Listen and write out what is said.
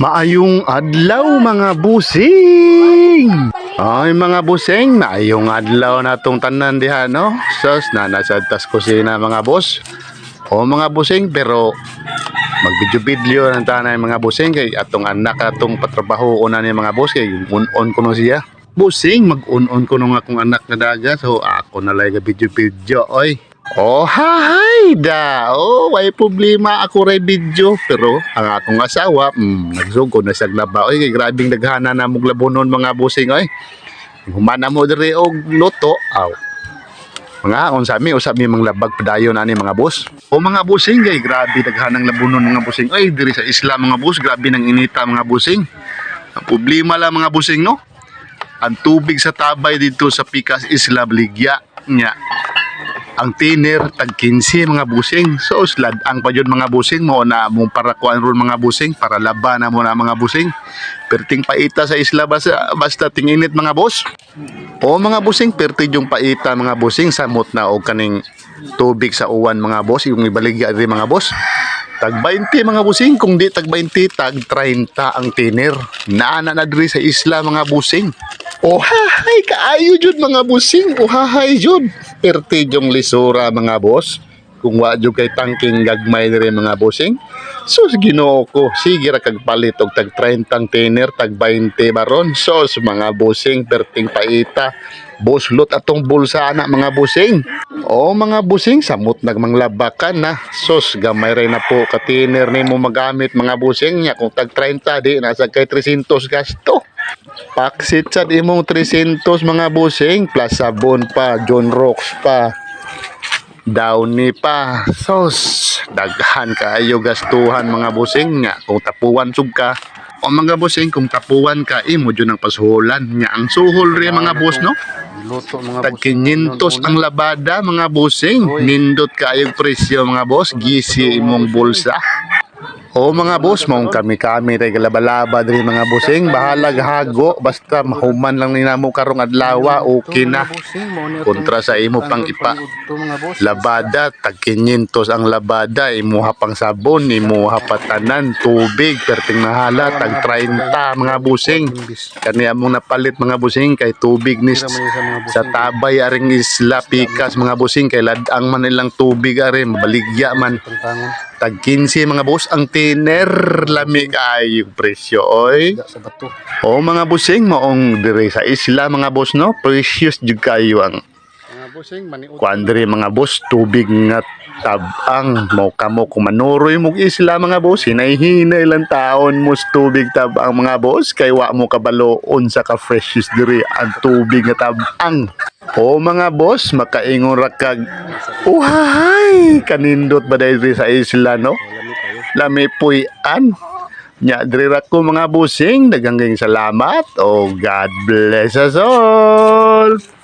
Maayong adlaw mga busing. Ay mga busing, maayong adlaw na tong tanan diha no. Sus na nasa tas kusina mga boss. O mga busing pero mag-video ng tanay mga busing kay atong anak atong patrabaho na ni mga boss kay on ko no siya. Busing mag-on ko no nga akong anak na daga so ako na lay ga video oy. Oh, hay da. Oh, may problema ako ray video. Pero ang akong asawa, nagsugod na sa laba. Oy, kay grabing daghana na mong labonon mga busing, oy. Humana mo diri og luto. Aw. Mga unsami usab mi mga labag padayon ani mga boss. O mga busing, kay grabe daghanang labonon mga busing. Oy, diri sa isla mga boss, grabe nang inita mga busing. Ang problema lang mga busing, no? Ang tubig sa tabay dito sa Pikas Isla Baligya nya ang tiner tag 15 mga busing. So slad ang pa jud mga busing mo na mong para kuan ron mga busing para laban na mo na mga busing. Perting paita sa isla basta tinginit mga boss. O mga busing perti yung paita mga busing samot na og kaning tubig sa uwan mga boss yung ibaligya diri mga boss. Tag 20 mga busing kung di tag 20 tag 30 ang tiner. Naana na diri sa isla mga busing. Oh hahay kaayo jud mga busing. Oh hahay jud. Perti yung lisura mga boss. Kung wa jud kay tangking gagmay diri mga busing. Sus Ginoo ko, sige ra kag palit og tag 30 ang tiner, tag 20 baron. Sus mga busing perting paita. Buslot atong bulsa na mga busing. O mga busing samot nagmanglabakan na. Sus gamay ray na po ka tiner nimo magamit mga busing nya kung tag 30 di nasa kay 300 gasto. Paksit sa imong 300 mga busing plus sabon pa, John Rocks pa, Downy pa. Sos daghan kaayo gastuhan mga busing nya kung tapuan sug ka. O mga busing kung tapuan ka imo jud ang pasuhulan nya ang suhol ri mga boss no. Tag 500 ang labada mga busing. Nindot kaayong presyo mga boss. Gisi imong bulsa. O mga boss, maong kami-kami ray galaba-laba diri mga busing. Bahalag hago basta mahuman lang ni namo karong adlaw okay na. Kontra sa imo pang ipa labada tag 500 ang labada, imuha pang sabon, imuha patanan, tubig perting mahala tag 30 mga busing. Kani among napalit mga busing kay tubig ni sa tabay aring isla Pikas mga busing kay ladang man ilang tubig ari mabaligya man. Tag 15 mga boss ang tiner lami kayo presyo oy. O mga busing maong diri sa isla mga boss no, precious jud kayo ang kuandre mga boss tubig nga tabang mo kamo kumanuroy mo isla mga boss hinay-hinay lang taon mo tubig tabang mga boss kay wa mo kabaloon sa ka precious diri ang tubig nga tabang. O mga boss makaingon ra kag uhay kanindot ba diri sa isla no, lami puy-an nya diri ra ko mga busing daghang salamat o God bless us all.